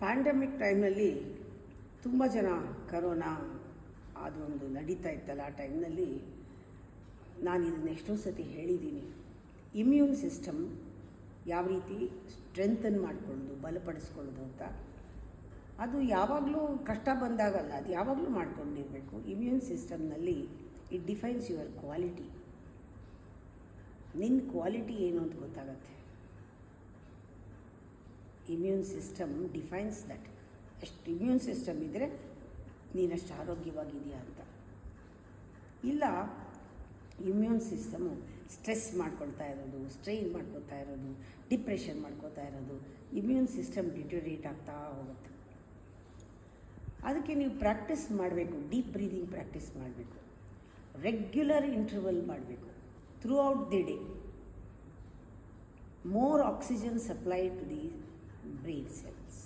Pandemic ಟೈಮ್ನಲ್ಲಿ ತುಂಬ ಜನ ಕರೋನಾ ಅದೊಂದು ನಡೀತಾ ಇತ್ತಲ್ಲ ಆ ಟೈಮ್ನಲ್ಲಿ ನಾನು ಇದನ್ನು ಎಷ್ಟೋ ಸತಿ ಹೇಳಿದ್ದೀನಿ. ಇಮ್ಯೂನ್ ಸಿಸ್ಟಮ್ ಯಾವ ರೀತಿ ಸ್ಟ್ರೆಂಥನ್ ಮಾಡಿಕೊಳ್ಳೋದು, ಬಲಪಡಿಸ್ಕೊಳ್ಳೋದು ಅಂತ ಅದು ಯಾವಾಗಲೂ ಕಷ್ಟ ಬಂದಾಗಲ್ಲ, ಅದು ಯಾವಾಗಲೂ ಮಾಡ್ಕೊಂಡಿರಬೇಕು. ಇಮ್ಯೂನ್ ಸಿಸ್ಟಮ್ನಲ್ಲಿ ಇಟ್ ಡಿಫೈನ್ಸ್ ಯುವರ್ ಕ್ವಾಲಿಟಿ. ನಿನ್ನ ಕ್ವಾಲಿಟಿ ಏನು ಅಂತ ಗೊತ್ತಾಗತ್ತೆ. Immune system defines that. ಎಷ್ಟು ಇಮ್ಯೂನ್ ಸಿಸ್ಟಮ್ ಇದ್ದರೆ ನೀನಷ್ಟು ಆರೋಗ್ಯವಾಗಿದೆಯಾ ಅಂತ. ಇಲ್ಲ ಇಮ್ಯೂನ್ ಸಿಸ್ಟಮು ಸ್ಟ್ರೆಸ್ ಮಾಡ್ಕೊಳ್ತಾ ಇರೋದು, ಸ್ಟ್ರೈನ್ ಮಾಡ್ಕೊತಾ ಇರೋದು, ಡಿಪ್ರೆಷನ್ ಮಾಡ್ಕೊತಾ ಇರೋದು, ಇಮ್ಯೂನ್ ಸಿಸ್ಟಮ್ ಡಿಟೋರಿಯೇಟ್ ಆಗ್ತಾ ಹೋಗುತ್ತೆ. ಅದಕ್ಕೆ ನೀವು ಪ್ರಾಕ್ಟೀಸ್ ಮಾಡಬೇಕು. ಡೀಪ್ ಬ್ರೀದಿಂಗ್ ಪ್ರಾಕ್ಟೀಸ್ ಮಾಡಬೇಕು. ರೆಗ್ಯುಲರ್ ಇಂಟರ್ವಲ್ ಮಾಡಬೇಕು throughout the day. More oxygen supply to the brain cells.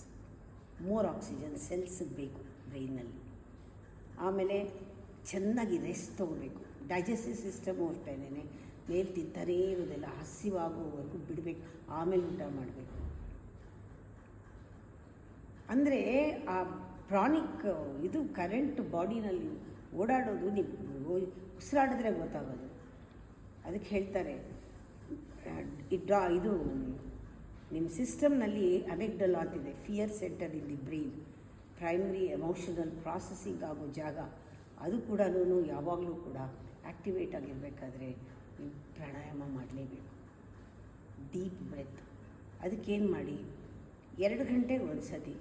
More oxygen ಸೆಲ್ಸಿಗೆ ಬೇಕು ಬ್ರೈನಲ್ಲಿ. ಆಮೇಲೆ ಚೆನ್ನಾಗಿ ರೆಸ್ಟ್ ತೊಗೋಬೇಕು. ಡೈಜೆಸ್ಟಿವ್ ಸಿಸ್ಟಮು ಅಷ್ಟೇನೆ, ಮೇಲೆ ತಿಂತಾನೇ ಇರೋದಿಲ್ಲ, ಹಸಿವಾಗುವವರೆಗೂ ಬಿಡಬೇಕು, ಆಮೇಲೆ ಊಟ ಮಾಡಬೇಕು. ಅಂದರೆ ಆ ಪ್ರಾಣಿಕ್ ಇದು ಕರೆಂಟ್ ಬಾಡಿನಲ್ಲಿ ಓಡಾಡೋದು ನೀವು ಉಸಿರಾಡಿದ್ರೆ ಗೊತ್ತಾಗೋದು. ಅದಕ್ಕೆ ಹೇಳ್ತಾರೆ ಇದು ನಿಮ್ಮ ಸಿಸ್ಟಮ್ನಲ್ಲಿ ಅಮೆಗ್ಡಲ ಅಂತಿದೆ, fear centre in the brain, primary emotional processing ಆಗೋ ಜಾಗ. ಅದು ಕೂಡ ಯಾವಾಗಲೂ ಕೂಡ ಆ್ಯಕ್ಟಿವೇಟ್ ಆಗಿರಬೇಕಾದ್ರೆ ನೀವು ಪ್ರಾಣಾಯಾಮ ಮಾಡಲೇಬೇಕು. Deep breath. ಅದಕ್ಕೇನು ಮಾಡಿ, 2 ಗಂಟೆಗೆ ಒಂದು ಸತಿ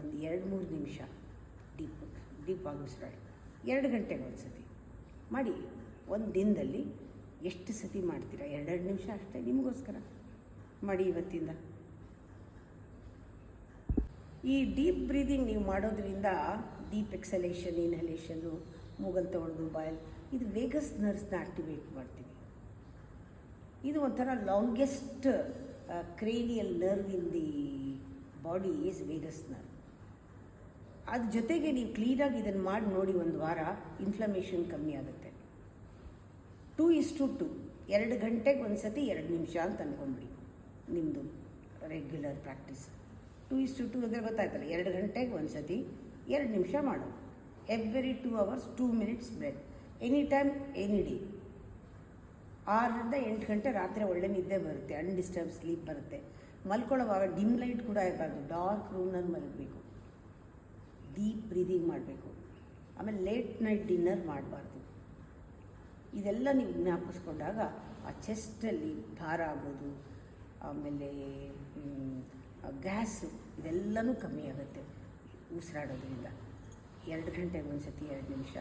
ಒಂದು 2-3 ನಿಮಿಷ ಡೀಪಾಗಿ ಉಸಿರಾಡಿ. 2 ಗಂಟೆಗೆ ಒಂದು ಸತಿ ಮಾಡಿ. ಒಂದು ದಿನದಲ್ಲಿ ಎಷ್ಟು ಸತಿ ಮಾಡ್ತೀರಾ? 2 ನಿಮಿಷ ಅಷ್ಟೇ ನಿಮಗೋಸ್ಕರ ಮಾಡಿ ಇವತ್ತಿಂದ. ಈ ಡೀಪ್ ಬ್ರೀದಿಂಗ್ ನೀವು ಮಾಡೋದ್ರಿಂದ ಡೀಪ್ ಎಕ್ಸಲೇಷನ್, ಇನ್ಹಲೇಷನ್ನು, ಮೂಗಲ್ ತೊಗೊಳೋದು, ಬಾಯಲ್, ಇದು ವೇಗಸ್ ನರ್ವ್ಸ್ನ ಆ್ಯಕ್ಟಿವೇಟ್ ಮಾಡ್ತೀವಿ. ಇದು ಒಂಥರ longest cranial nerve in the body is Vegas nerve. ಅದ್ರ ಜೊತೆಗೆ ನೀವು ಕ್ಲೀನಾಗಿ ಇದನ್ನು ಮಾಡಿ ನೋಡಿ, ಒಂದು ವಾರ ಇನ್ಫ್ಲಮೇಷನ್ ಕಮ್ಮಿ ಆಗುತ್ತೆ. 2:2, 2 ಗಂಟೆಗೆ ಒಂದು ಸತಿ 2 ನಿಮಿಷ ಅಂತ ಅಂದ್ಕೊಂಬಿಡಿ ನಿಮ್ಮದು ರೆಗ್ಯುಲರ್ ಪ್ರಾಕ್ಟೀಸ್. 2:2 ಅಂದರೆ ಗೊತ್ತಾಯ್ತಲ್ಲ, 2 ಗಂಟೆಗೆ ಒಂದು ಸತಿ 2 ನಿಮಿಷ ಮಾಡು. Every 2 hours 2 minutes break. Any time any day. 6ರಿಂದ 8 ಗಂಟೆ ರಾತ್ರಿ ಒಳ್ಳೆ ನಿದ್ದೆ ಬರುತ್ತೆ, ಅನ್ಡಿಸ್ಟರ್ಬ್ ಸ್ಲೀಪ್ ಬರುತ್ತೆ. ಮಲ್ಕೊಳ್ಳೋವಾಗ ಡಿಮ್ ಲೈಟ್ ಕೂಡ ಇರಬಾರ್ದು, ಡಾರ್ಕ್ ರೂಮ್ನಲ್ಲಿ ಮಲಗಬೇಕು. ಡೀಪ್ ಬ್ರೀದಿಂಗ್ ಮಾಡಬೇಕು. ಆಮೇಲೆ ಲೇಟ್ ನೈಟ್ ಡಿನ್ನರ್ ಮಾಡಬಾರ್ದು. ಇದೆಲ್ಲ ನೀವು ಜ್ಞಾಪಿಸ್ಕೊಂಡಾಗ ಆ ಚೆಸ್ಟಲ್ಲಿ ಭಾರ ಆಗೋದು, ಆಮೇಲೆ ಗ್ಯಾಸು, ಇದೆಲ್ಲನೂ ಕಮ್ಮಿ ಆಗುತ್ತೆ ಉಸಿರಾಡೋದ್ರಿಂದ. 2 ಗಂಟೆಗೆ ಒಂದು ಸತಿ 2 ನಿಮಿಷ